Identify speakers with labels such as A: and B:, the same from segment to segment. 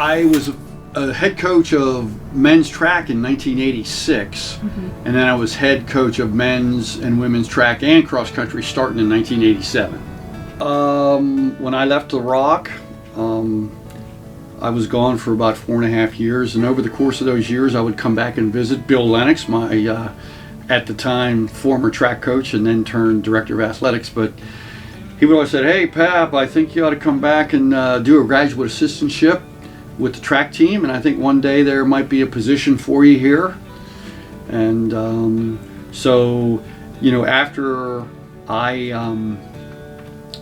A: I was a head coach of men's track in 1986, and then I was head coach of men's and women's track and cross country starting in 1987. When I left the Rock, I was gone for about 4.5 years, and over the course of those years I would come back and visit Bill Lennox, my at the time former track coach and then turned director of athletics. But he would always say, "Hey Pap, I think you ought to come back and do a graduate assistantship with the track team, and I think one day there might be a position for you here." And so, you know, after I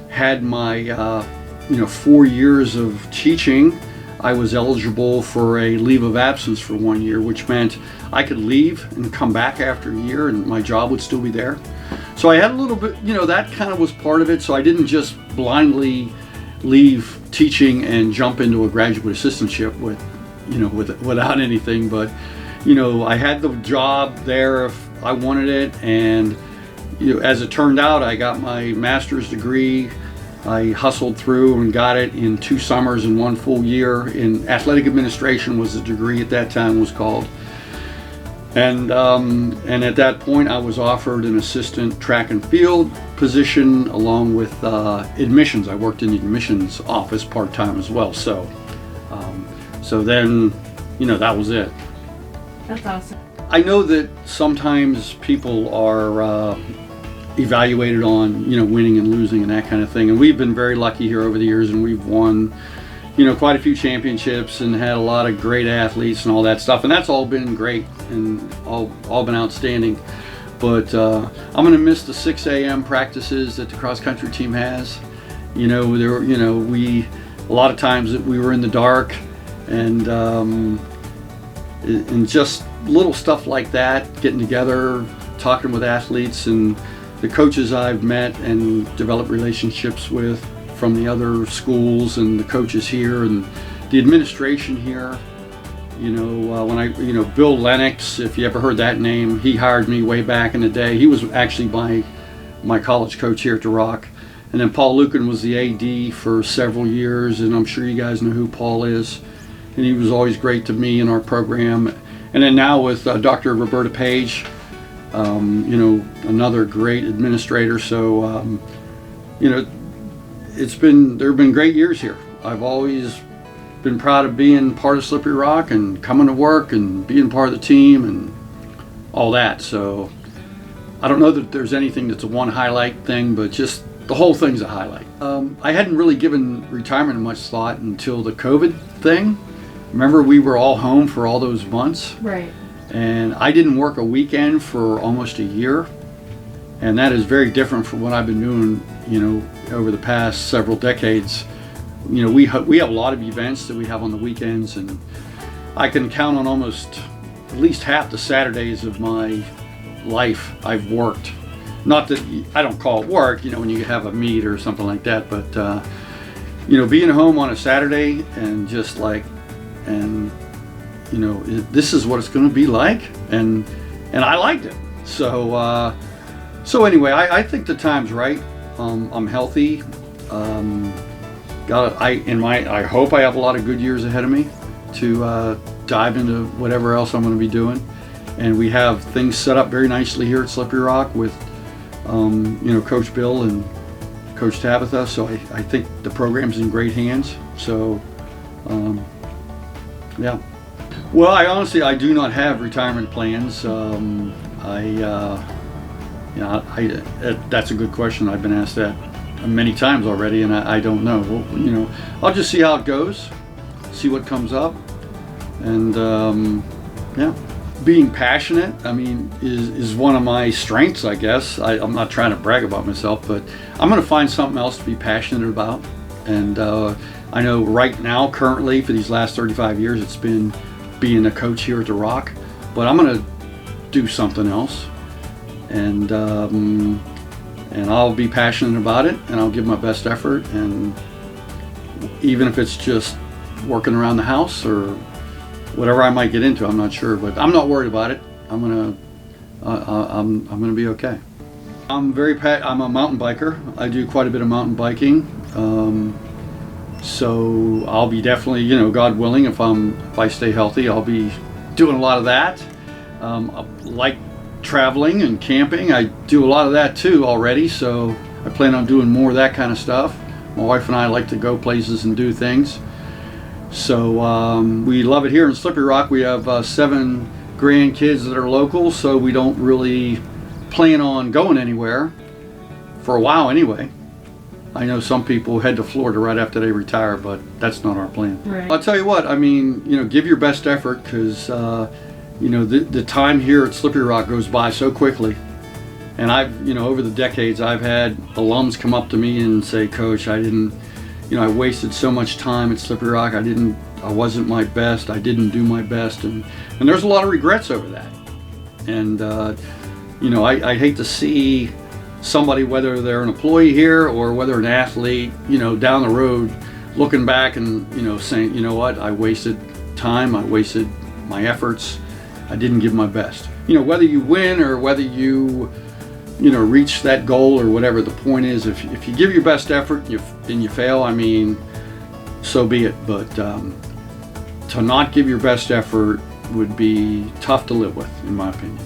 A: had my 4 years of teaching, I was eligible for a leave of absence for 1 year, which meant I could leave and come back after a year and my job would still be there. So I had a little bit, that kind of was part of it. So I didn't just blindly leave teaching and jump into a graduate assistantship without anything. But, I had the job there if I wanted it. And, as it turned out, I got my master's degree. I hustled through and got it in 2 summers and 1 full year in athletic administration was the degree at that time was called. And at that point I was offered an assistant track and field position along with admissions. I worked in the admissions office part-time as well. So then, that was it.
B: That's awesome.
A: I know that sometimes people are evaluated on winning and losing and that kind of thing, and we've been very lucky here over the years, and we've won quite a few championships and had a lot of great athletes and all that stuff, and that's all been great and all been outstanding. But I'm going to miss the 6 a.m. practices that the cross country team has. A lot of times that we were in the dark, and just little stuff like that, getting together, talking with athletes and the coaches I've met and developed relationships with from the other schools and the coaches here and the administration here. When Bill Lennox, if you ever heard that name, he hired me way back in the day. He was actually my college coach here at the Rock. And then Paul Lucan was the AD for several years, and I'm sure you guys know who Paul is. And he was always great to me in our program. And then now with Dr. Roberta Page, another great administrator. So, there have been great years here. I've always been proud of being part of Slippery Rock and coming to work and being part of the team and all that. So I don't know that there's anything that's a one highlight thing, but just the whole thing's a highlight. I hadn't really given retirement much thought until the COVID thing. Remember, we were all home for all those months.
B: Right.
A: And I didn't work a weekend for almost a year, and that is very different from what I've been doing, over the past several decades. We have a lot of events that we have on the weekends, and I can count on almost at least half the Saturdays of my life I've worked. Not that I don't call it work, when you have a meet or something like that, but being home on a Saturday and just this is what it's going to be like, and I liked it. So anyway, I think the time's right. I'm healthy. I hope I have a lot of good years ahead of me to dive into whatever else I'm going to be doing. And we have things set up very nicely here at Slippery Rock with Coach Bill and Coach Tabitha. So I think the program's in great hands. So yeah. Well, I do not have retirement plans. That's a good question. I've been asked that many times already, and I don't know. Well, I'll just see how it goes, see what comes up, and being passionate, is one of my strengths, I guess. I'm not trying to brag about myself, but I'm going to find something else to be passionate about. And I know right now, currently, for these last 35 years, it's been being a coach here at the Rock, but I'm going to do something else, and I'll be passionate about it, and I'll give my best effort, and even if it's just working around the house or whatever I might get into, I'm not sure, but I'm not worried about it. I'm gonna be okay. I'm a mountain biker. I do quite a bit of mountain biking. So I'll be definitely, God willing, if I stay healthy, I'll be doing a lot of that. I like traveling and camping. I do a lot of that too already, so I plan on doing more of that kind of stuff. My wife and I like to go places and do things. So we love it here in Slippery Rock. We have 7 grandkids that are local, so we don't really plan on going anywhere for a while anyway. I know some people head to Florida right after they retire, but that's not our plan.
B: Right.
A: I'll tell you what, give your best effort, because the time here at Slippery Rock goes by so quickly. And I've, over the decades, I've had alums come up to me and say, Coach, I wasted so much time at Slippery Rock. I wasn't my best. I didn't do my best. And there's a lot of regrets over that. And, I hate to see somebody, whether they're an employee here or whether an athlete, down the road, looking back and, saying, you know what, I wasted time. I wasted my efforts. I didn't give my best. Whether you win or whether you reach that goal or whatever, the point is, if you give your best effort and you fail, so be it. But to not give your best effort would be tough to live with, in my opinion.